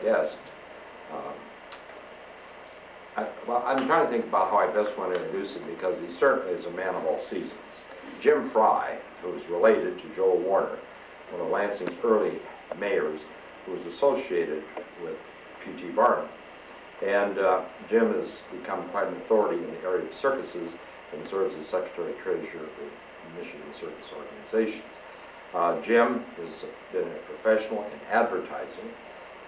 guest. Well, I'm trying to think about how I best want to introduce him, because he certainly is a man of all seasons. Jim Fry, who is related to Joel Warner, one of Lansing's early mayors, who was associated with P.T. Barnum. And Jim has become quite an authority in the area of circuses and serves as Secretary-Treasurer of the Michigan Circus Organizations. Jim has been a professional in advertising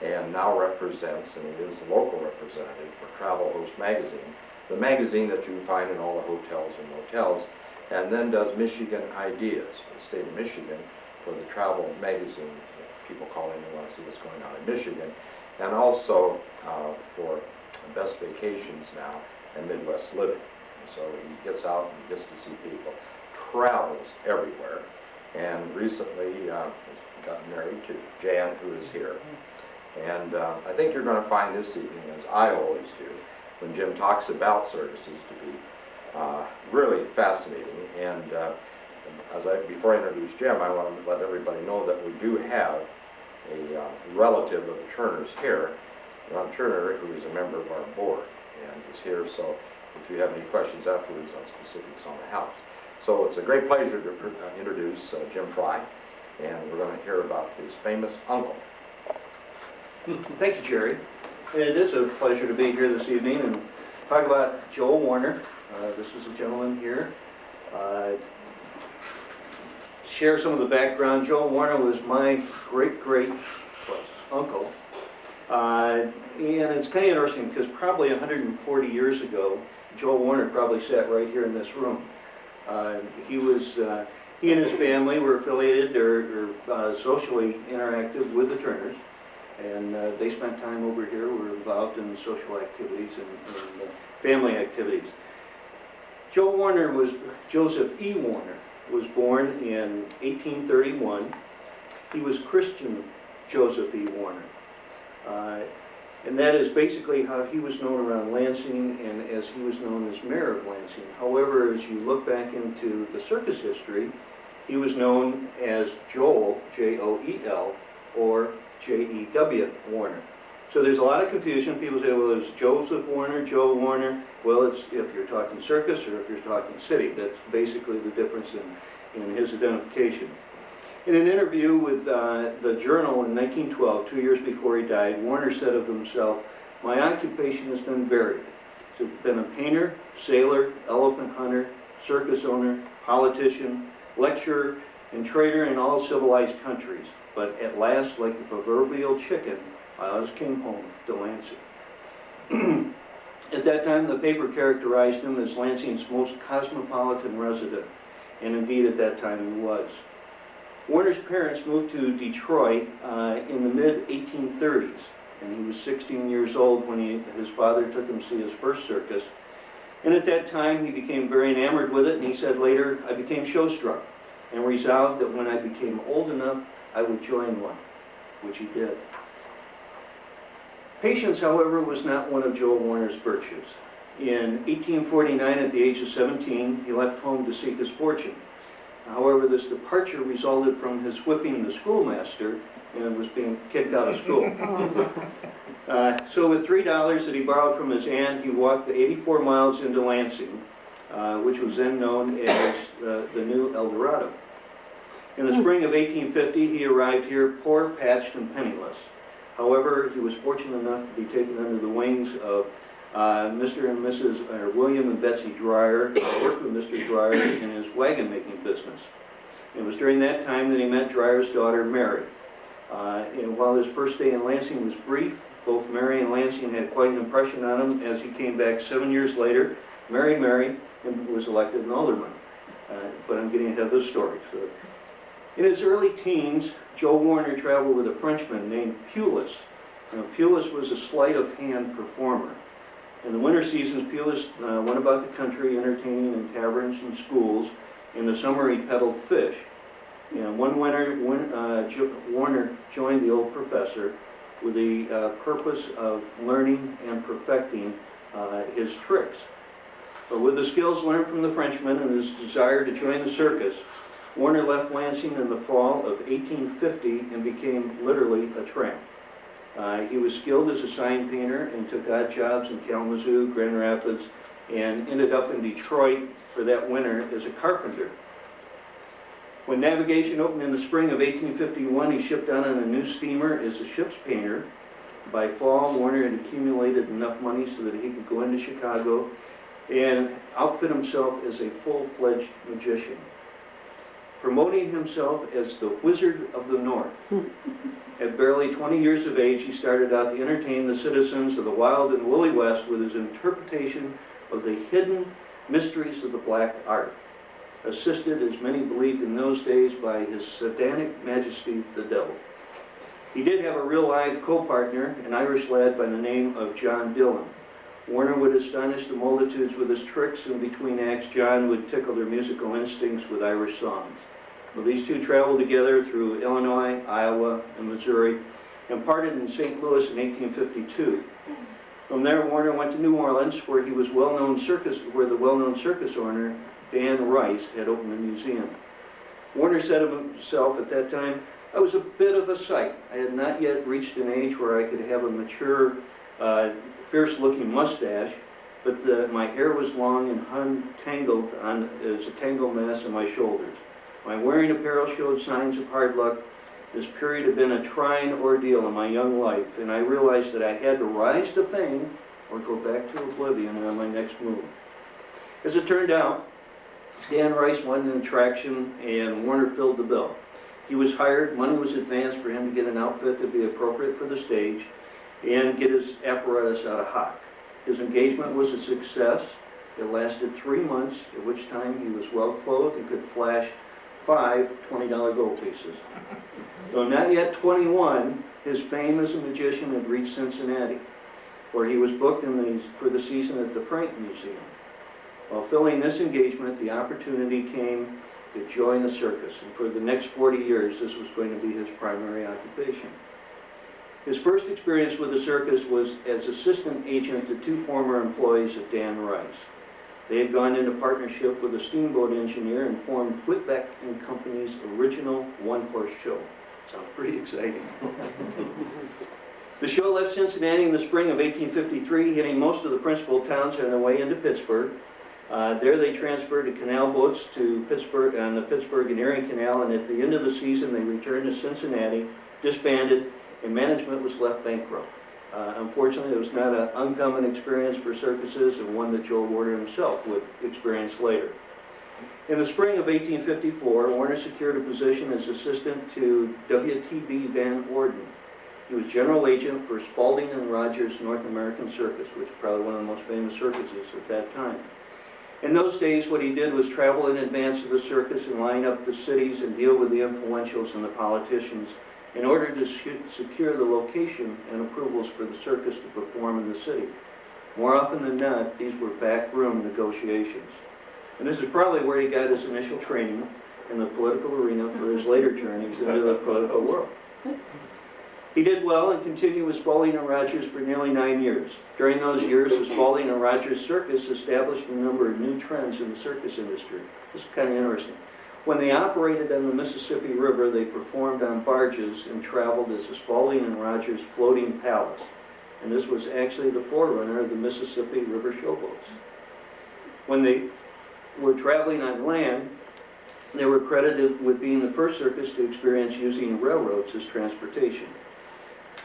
and now represents, and he is the local representative for Travel Host Magazine, the magazine that you find in all the hotels and motels, and then does Michigan Ideas for the state of Michigan for the travel magazine. People call in and want to see what's going on in Michigan, and also for Best Vacations now and Midwest Living. And so he gets out and gets to see people, travels everywhere, and recently has gotten married to Jan, who is here. And I think you're going to find this evening, as I always do, when Jim talks about circuses, to be really fascinating. And before I introduce Jim, I want to let everybody know that we do have a relative of the Turners here, Ron Turner, who is a member of our board and is here. So if you have any questions afterwards on specifics on the house. So it's a great pleasure to introduce Jim Fry, and we're going to hear about his famous uncle. Thank you, Jerry. It is a pleasure to be here this evening and talk about Joel Warner. This is a gentleman here. Share some of the background. Joel Warner was my great uncle. And it's kind of interesting because probably 140 years ago, Joel Warner probably sat right here in this room. He and his family were affiliated or socially interactive with the Turners. And they spent time over here, were involved in social activities and family activities. Joel Warner was, Joseph E. Warner, was born in 1831. He was Christian Joseph E. Warner. And that is basically how he was known around Lansing and as he was known as mayor of Lansing. However, as you look back into the circus history, he was known as Joel, J-O-E-L, or J-E-W Warner. So there's a lot of confusion. People say, well, it's Joseph Warner, Joe Warner. Well, it's if you're talking circus or if you're talking city. That's basically the difference in his identification. In an interview with the Journal in 1912, 2 years before he died, Warner said of himself, "My occupation has been varied. It's been a painter, sailor, elephant hunter, circus owner, politician, lecturer, and trader in all civilized countries. But at last, like the proverbial chicken, I always came home to Lansing." At that time, the paper characterized him as Lansing's most cosmopolitan resident, and indeed at that time he was. Warner's parents moved to Detroit in the mid-1830s, and he was 16 years old when his father took him to see his first circus. And at that time, he became very enamored with it, and he said later, "I became show-struck and resolved that when I became old enough, I would join one," which he did. Patience, however, was not one of Joel Warner's virtues. In 1849, at the age of 17, he left home to seek his fortune. However, this departure resulted from his whipping the schoolmaster and was being kicked out of school. So with $3 that he borrowed from his aunt, he walked the 84 miles into Lansing, which was then known as the New El Dorado. In the spring of 1850, he arrived here poor, patched, and penniless. However, he was fortunate enough to be taken under the wings of Mr. and Mrs. William and Betsy Dreyer, and worked with Mr. Dreyer in his wagon-making business. It was during that time that he met Dreyer's daughter, Mary. And while his first stay in Lansing was brief, both Mary and Lansing had quite an impression on him as he came back 7 years later, married Mary, and was elected an alderman. But I'm getting ahead of the story. So, in his early teens, Joel Warner traveled with a Frenchman named Pulis. Now, Pulis was a sleight-of-hand performer. In the winter seasons, Pulis went about the country entertaining in taverns and schools. In the summer, he peddled fish. And one winter, Warner joined the old professor with the purpose of learning and perfecting his tricks. But with the skills learned from the Frenchman and his desire to join the circus, Warner left Lansing in the fall of 1850 and became literally a tramp. He was skilled as a sign painter and took odd jobs in Kalamazoo, Grand Rapids, and ended up in Detroit for that winter as a carpenter. When navigation opened in the spring of 1851, he shipped out on a new steamer as a ship's painter. By fall, Warner had accumulated enough money so that he could go into Chicago and outfit himself as a full-fledged magician, promoting himself as the Wizard of the North. At barely 20 years of age, he started out to entertain the citizens of the wild and woolly West with his interpretation of the hidden mysteries of the black art, assisted, as many believed in those days, by his satanic majesty, the devil. He did have a real-life co-partner, an Irish lad by the name of John Dillon. Warner would astonish the multitudes with his tricks, and between acts, John would tickle their musical instincts with Irish songs. Well, these two traveled together through Illinois, Iowa, and Missouri, and parted in St. Louis in 1852. From there, Warner went to New Orleans, where he was the well-known circus owner, Dan Rice, had opened a museum. Warner said of himself at that time, "I was a bit of a sight. I had not yet reached an age where I could have a mature, fierce-looking mustache, but my hair was long and hung tangled on as a tangled mass on my shoulders. My wearing apparel showed signs of hard luck. This period had been a trying ordeal in my young life, and I realized that I had to rise to fame or go back to oblivion on my next move." As it turned out, Dan Rice won an attraction, and Warner filled the bill. He was hired, money was advanced for him to get an outfit to be appropriate for the stage and get his apparatus out of hock. His engagement was a success. It lasted 3 months, at which time he was well clothed and could flash 5 $20 gold pieces. Though not yet 21, his fame as a magician had reached Cincinnati, where he was booked for the season at the Frank Museum. While filling this engagement, the opportunity came to join the circus, and for the next 40 years, this was going to be his primary occupation. His first experience with the circus was as assistant agent to 2 former employees of Dan Rice. They had gone into partnership with a steamboat engineer and formed Whitbeck and Company's original one-horse show. Sounds pretty exciting. The show left Cincinnati in the spring of 1853, hitting most of the principal towns on their way into Pittsburgh. There they transferred to canal boats to Pittsburgh on the Pittsburgh and Erie Canal, and at the end of the season they returned to Cincinnati, disbanded, and management was left bankrupt. Unfortunately, it was not an uncommon experience for circuses, and one that Joel Warner himself would experience later. In the spring of 1854, Warner secured a position as assistant to W.T.B. Van Orden. He was general agent for Spaulding and Rogers North American Circus, which is probably one of the most famous circuses at that time. In those days, what he did was travel in advance of the circus and line up the cities and deal with the influentials and the politicians in order to secure the location and approvals for the circus to perform in the city. More often than not, these were backroom negotiations. And this is probably where he got his initial training in the political arena for his later journeys into the political world. He did well and continued with Spaulding and Rogers for nearly 9 years. During those years, the Spaulding and Rogers Circus established a number of new trends in the circus industry. This is kind of interesting. When they operated on the Mississippi River, they performed on barges and traveled as the Spaulding and Rogers Floating Palace. And this was actually the forerunner of the Mississippi River showboats. When they were traveling on land, they were credited with being the first circus to experience using railroads as transportation.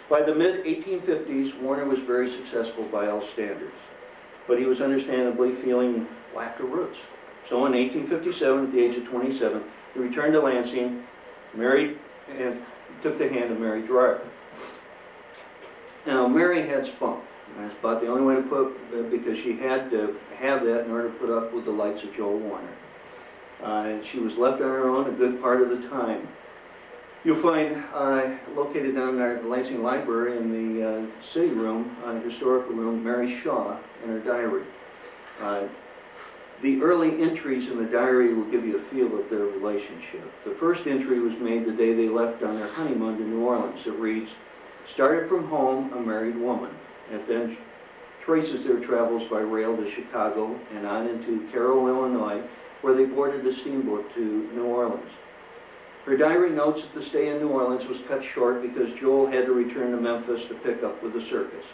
By the mid-1850s, Warner was very successful by all standards, but he was understandably feeling lack of roots. So in 1857, at the age of 27, he returned to Lansing, married, and took the hand of Mary Dreyer. Now, Mary had spunk. That's about the only way to put, because she had to have that in order to put up with the likes of Joel Warner. And she was left on her own a good part of the time. You'll find, located down in our Lansing Library in the city room, historical room, Mary Shaw in her diary. The early entries in the diary will give you a feel of their relationship. The first entry was made the day they left on their honeymoon to New Orleans. It reads, "Started from home, a married woman." It then traces their travels by rail to Chicago and on into Cairo, Illinois, where they boarded a steamboat to New Orleans. Her diary notes that the stay in New Orleans was cut short because Joel had to return to Memphis to pick up with the circus.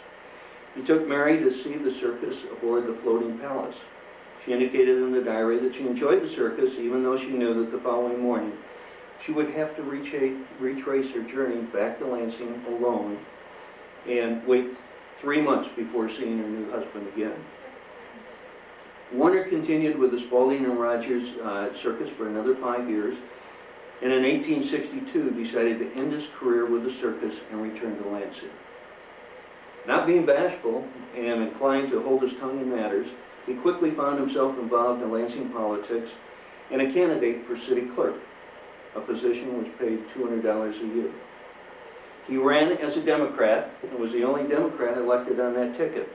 He took Mary to see the circus aboard the Floating Palace. She indicated in the diary that she enjoyed the circus even though she knew that the following morning she would have to retrace her journey back to Lansing alone and wait 3 months before seeing her new husband again. Warner continued with the Spaulding and Rogers Circus for another 5 years, and in 1862 decided to end his career with the circus and return to Lansing. Not being bashful and inclined to hold his tongue in matters, he quickly found himself involved in Lansing politics and a candidate for city clerk, a position which paid $200 a year. He ran as a Democrat and was the only Democrat elected on that ticket.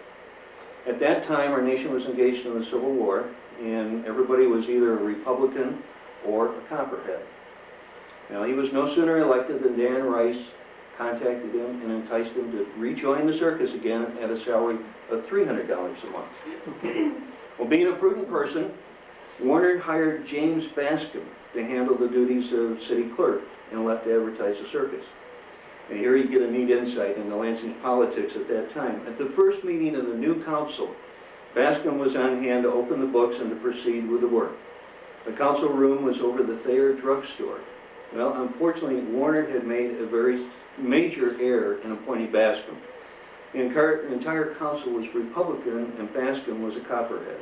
At that time, our nation was engaged in the Civil War, and everybody was either a Republican or a Copperhead. Now, he was no sooner elected than Dan Rice contacted him and enticed him to rejoin the circus again at a salary of $300 a month. Well, being a prudent person, Warner hired James Bascom to handle the duties of city clerk and left to advertise the circus. And here you get a neat insight into Lansing's politics at that time. At the first meeting of the new council, Bascom was on hand to open the books and to proceed with the work. The council room was over the Thayer drugstore. Well, unfortunately, Warner had made a very major error in appointing Bascom. The entire council was Republican, and Bascom was a Copperhead.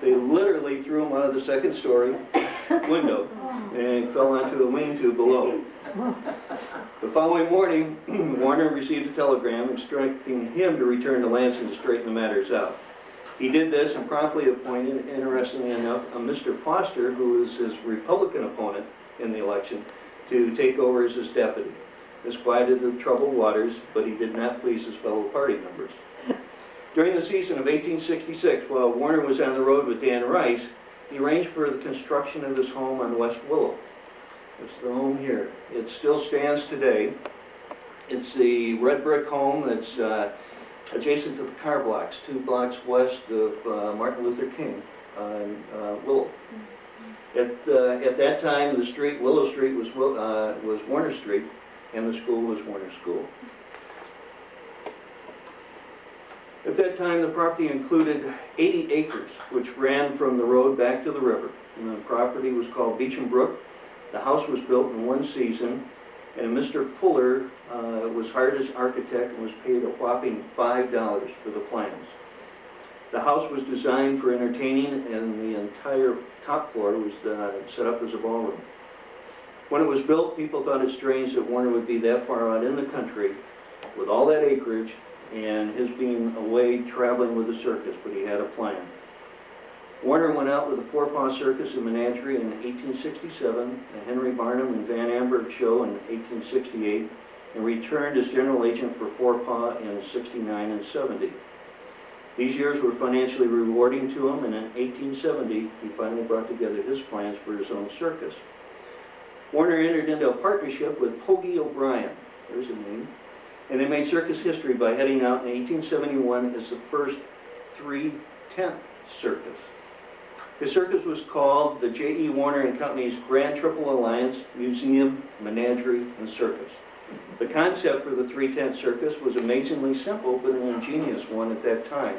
They literally threw him out of the second-story window and fell onto a lean-to below. The following morning, Warner received a telegram instructing him to return to Lansing to straighten the matters out. He did this and promptly appointed, interestingly enough, a Mr. Foster, who was his Republican opponent in the election, to take over as his deputy. This quieted the troubled waters, but he did not please his fellow party members. During the season of 1866, while Warner was on the road with Dan Rice, he arranged for the construction of his home on West Willow. It's the home here. It still stands today. It's the red brick home that's adjacent to the car blocks, 2 blocks west of Martin Luther King on Willow. At that time, the street, Willow Street, was Warner Street, and the school was Warner School. At that time, the property included 80 acres, which ran from the road back to the river. And the property was called Beecham Brook. The house was built in 1 season, and Mr. Fuller was hired as architect and was paid a whopping $5 for the plans. The house was designed for entertaining, and the entire top floor was set up as a ballroom. When it was built, people thought it strange that Warner would be that far out in the country with all that acreage and his being away traveling with the circus, but he had a plan. Warner went out with the Forepaugh Circus and Menagerie in 1867, the Henry Barnum and Van Amberg show in 1868, and returned as general agent for Forepaugh in 69 and 70. These years were financially rewarding to him, and in 1870, he finally brought together his plans for his own circus. Warner entered into a partnership with Hoagie O'Brien, there's a name, and they made circus history by heading out in 1871 as the first 3-tent circus. His circus was called the J.E. Warner and Company's Grand Triple Alliance Museum, Menagerie, and Circus. The concept for the 3-tent circus was amazingly simple, but an ingenious one at that time.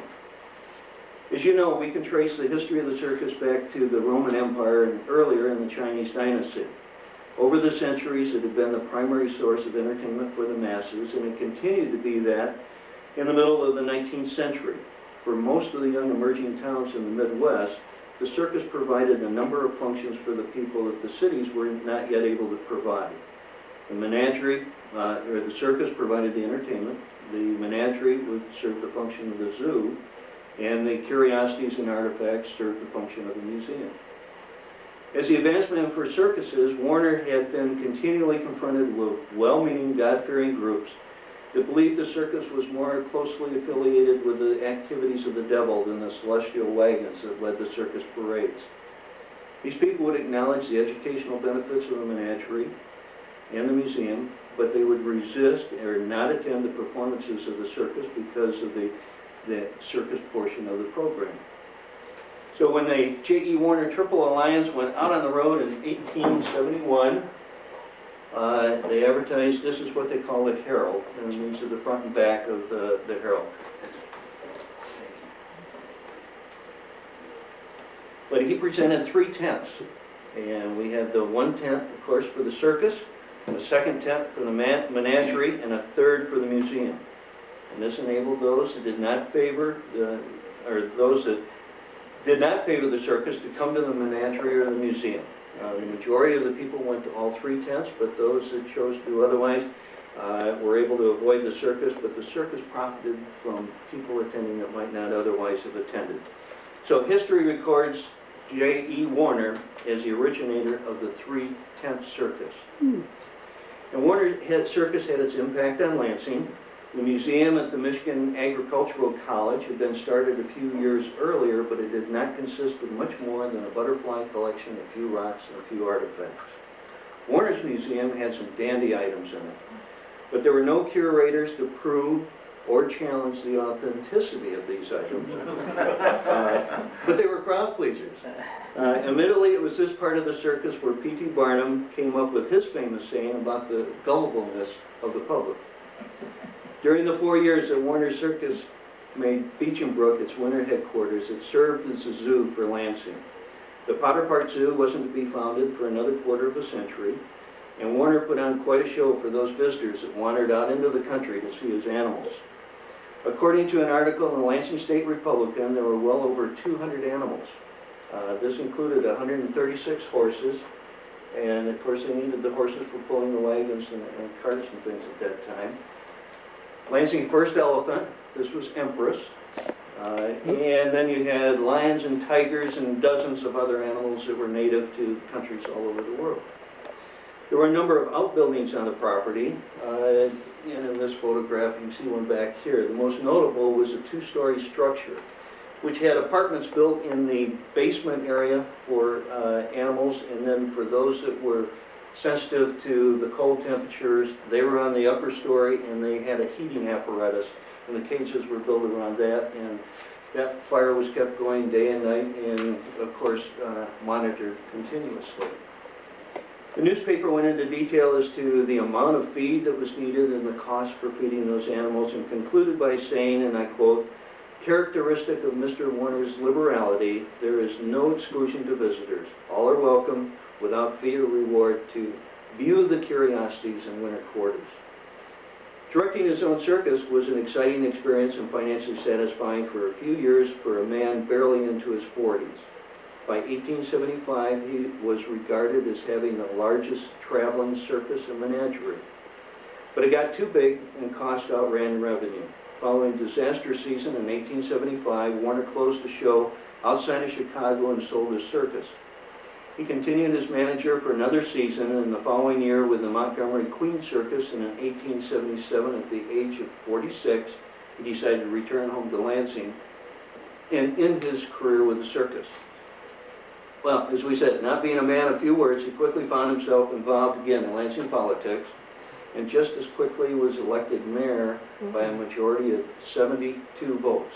As you know, we can trace the history of the circus back to the Roman Empire and earlier in the Chinese dynasty. Over the centuries, it had been the primary source of entertainment for the masses, and it continued to be that in the middle of the 19th century. For most of the young emerging towns in the Midwest, the circus provided a number of functions for the people that the cities were not yet able to provide. The menagerie, or the circus, provided the entertainment. The menagerie would serve the function of the zoo, and the curiosities and artifacts served the function of the museum. As the advancement for circuses, Warner had been continually confronted with well-meaning, God-fearing groups that believed the circus was more closely affiliated with the activities of the devil than the celestial wagons that led the circus parades. These people would acknowledge the educational benefits of the menagerie and the museum, but they would resist or not attend the performances of the circus because of the circus portion of the program. So when the J.E. Warner Triple Alliance went out on the road in 1871, They advertised, this is what they call the Herald, and these are the front and back of the Herald. But he presented 3 tents, and we had the 1 tent, of course, for the circus, a 2nd tent for the menagerie, and a 3rd for the museum. And this enabled those that did not favor those that did not favor the circus to come to the menagerie or the museum. The majority of the people went to all 3 tents, but those that chose to do otherwise were able to avoid the circus, but the circus profited from people attending that might not otherwise have attended. So history records J.E. Warner as the originator of the 3-tent circus. And Warner Circus had its impact on Lansing. The museum at the Michigan Agricultural College had been started a few years earlier, but it did not consist of much more than a butterfly collection, a few rocks, and a few artifacts. Warner's museum had some dandy items in it, but there were no curators to prove or challenge the authenticity of these items. But they were crowd pleasers. Admittedly, it was this part of the circus where P.T. Barnum came up with his famous saying about the gullibleness of the public. During the 4 years that Warner Circus made Beecham Brook its winter headquarters, it served as a zoo for Lansing. The Potter Park Zoo wasn't to be founded for another quarter of a century, and Warner put on quite a show for those visitors that wandered out into the country to see his animals. According to an article in the Lansing State Republican, there were well over 200 animals. This included 136 horses, and of course they needed the horses for pulling the wagons and carts and things at that time. Lansing first elephant, this was Empress, and then you had lions and tigers and dozens of other animals that were native to countries all over the world. There were a number of outbuildings on the property. In this photograph, you can see one back here. The most notable was a 2-story structure, which had apartments built in the basement area for animals, and then for those that were sensitive to the cold temperatures, they were on the upper story, and they had a heating apparatus, and the cages were built around that, and that fire was kept going day and night, and of course monitored continuously. The newspaper went into detail as to the amount of feed that was needed and the cost for feeding those animals, and concluded by saying, and I quote, "Characteristic of Mr. Warner's liberality, there is no exclusion to visitors. All are welcome, without fee or reward, to view the curiosities in winter quarters." Directing his own circus was an exciting experience and financially satisfying for a few years for a man barely into his 40s. By 1875, he was regarded as having the largest traveling circus and menagerie. But it got too big and cost outran revenue. Following disaster season in 1875, Warner closed the show outside of Chicago and sold his circus. He continued as manager for another season, and the following year with the Montgomery Queen Circus, and in 1877, at the age of 46, he decided to return home to Lansing and end his career with the circus. Well, as we said, not being a man of few words, he quickly found himself involved again in Lansing politics, and just as quickly was elected mayor by a majority of 72 votes.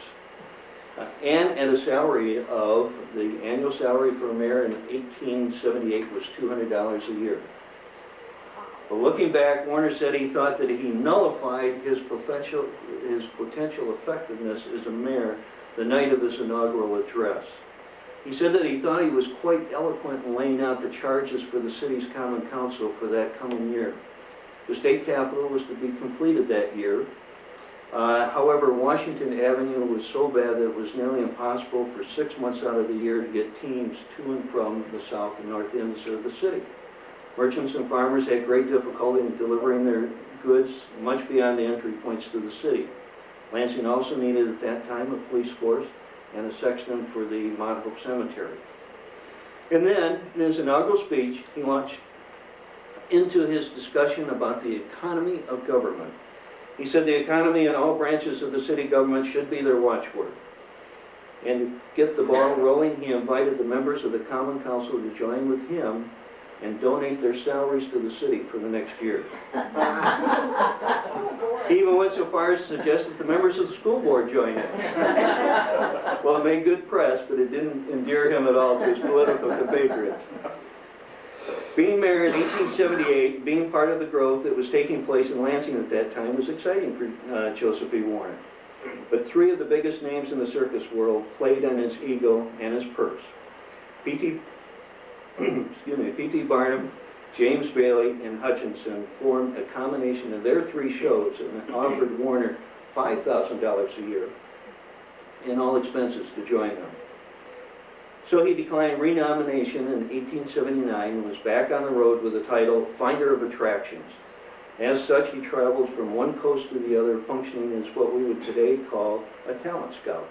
And at a salary of, the annual salary for a mayor in 1878 was $200 a year. But looking back, Warner said he thought that he nullified his potential effectiveness as a mayor the night of his inaugural address. He said that he thought he was quite eloquent in laying out the charges for the city's common council for that coming year. The state capitol was to be completed that year. However, Washington Avenue was so bad that it was nearly impossible for 6 months out of the year to get teams to and from the south and north ends of the city. Merchants and farmers had great difficulty in delivering their goods much beyond the entry points to the city. Lansing also needed at that time a police force and a sexton for the Mount Hope Cemetery. And then, in his inaugural speech, he launched into his discussion about the economy of government. He said the economy in all branches of the city government should be their watchword. And to get the ball rolling, he invited the members of the Common Council to join with him and donate their salaries to the city for the next year. He even went so far as to suggest that the members of the school board join in. Well, it made good press, but it didn't endear him at all to his political compatriots. Being mayor in 1878, being part of the growth that was taking place in Lansing at that time was exciting for Joseph E. Warner. But three of the biggest names in the circus world played on his ego and his purse. P.T. P.T. Barnum, James Bailey, and Hutchinson formed a combination of their three shows and offered Warner $5,000 a year and all expenses to join them. So he declined renomination in 1879 and was back on the road with the title Finder of Attractions. As such, he traveled from one coast to the other, functioning as what we would today call a talent scout.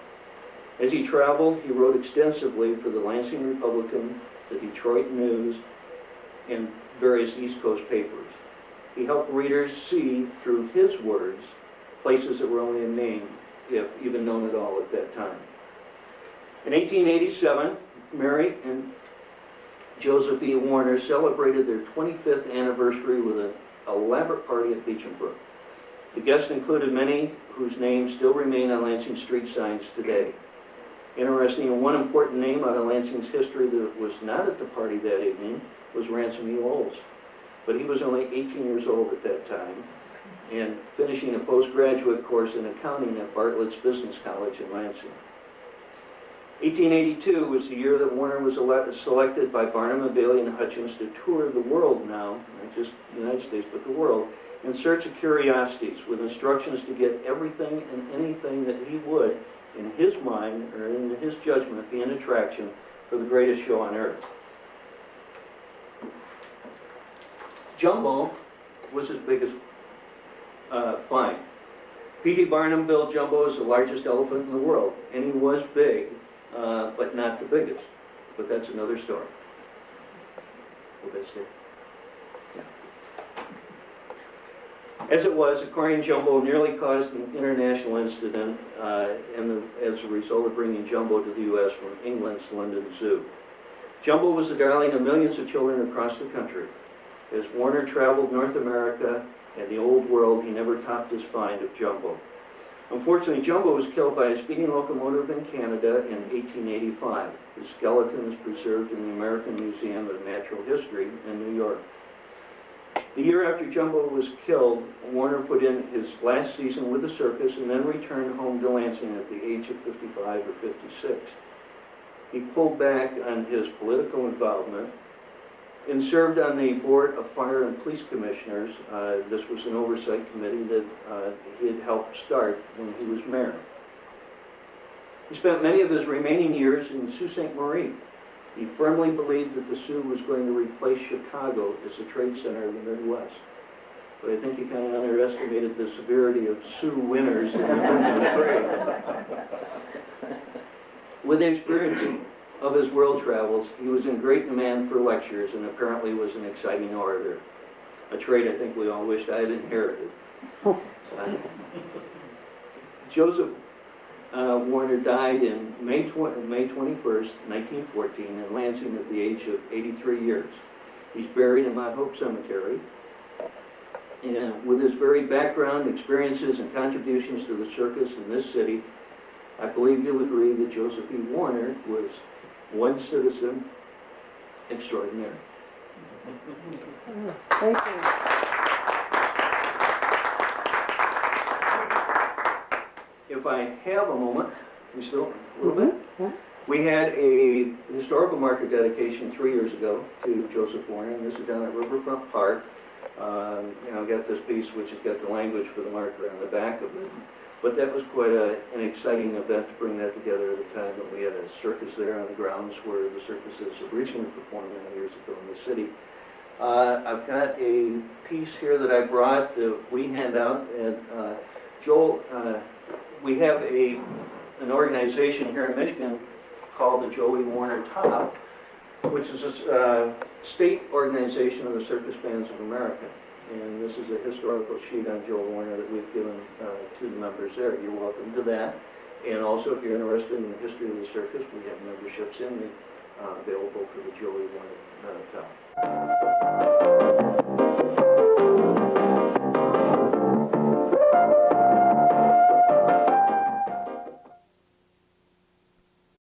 As he traveled, he wrote extensively for the Lansing Republican, the Detroit News, and various East Coast papers. He helped readers see, through his words, places that were only a name, if even known at all at that time. In 1887, Mary and Joseph E. Warner celebrated their 25th anniversary with an elaborate party at Beecham Brook. The guests included many whose names still remain on Lansing street signs today. Interesting, one important name out of Lansing's history that was not at the party that evening was Ransom E. Olds. But he was only 18 years old at that time and finishing a postgraduate course in accounting at Bartlett's Business College in Lansing. 1882 was the year that Warner was selected by Barnum and Bailey and Hutchins to tour the world now, not just the United States, but the world, in search of curiosities with instructions to get everything and anything that he would, in his mind or in his judgment, be an attraction for the greatest show on earth. Jumbo was his biggest find. P.T. Barnum built Jumbo as the largest elephant in the world, and he was big, but not the biggest. But that's another story. Will that stay? Yeah. As it was, acquiring Jumbo nearly caused an international incident, as a result of bringing Jumbo to the U.S. from England's London Zoo. Jumbo was the darling of millions of children across the country. As Warner traveled North America and the old world, he never topped his find of Jumbo. Unfortunately, Jumbo was killed by a speeding locomotive in Canada in 1885. His skeleton is preserved in the American Museum of Natural History in New York. The year after Jumbo was killed, Warner put in his last season with the circus and then returned home to Lansing at the age of 55 or 56. He pulled back on his political involvement and served on the Board of Fire and Police Commissioners. This was an oversight committee that he had helped start when he was mayor. He spent many of his remaining years in Sault Ste. Marie. He firmly believed that the Sioux was going to replace Chicago as the trade center of the Midwest. But I think he kind of underestimated the severity of Sioux winters in the spring. With the experience of his world travels, he was in great demand for lectures and apparently was an exciting orator, a trait I think we all wished I had inherited. Joseph Warner died in May 21st, 1914 in Lansing at the age of 83 years. He's buried in Mount Hope Cemetery. And with his varied background, experiences, and contributions to the circus in this city, I believe you'll agree that Joseph E. Warner was one citizen extraordinary. Thank you. If I have a moment, we still, a little bit? Yeah. We had a historical marker dedication 3 years ago to Joseph Warner, and this is down at Riverfront Park. I've got this piece which has got the language for the marker on the back of it. But that was quite an exciting event to bring that together at a time that we had a circus there on the grounds where the circuses originally performed many years ago in the city. I've got a piece here that I brought that we hand out, and Joel, we have an organization here in Michigan called the Joey Warner Top, which is a state organization of the Circus Bands of America. And this is a historical sheet on Joel Warner that we've given to the members there. You're welcome to that. And also, if you're interested in the history of the circus, we have memberships in the available for the Joey Warner Top.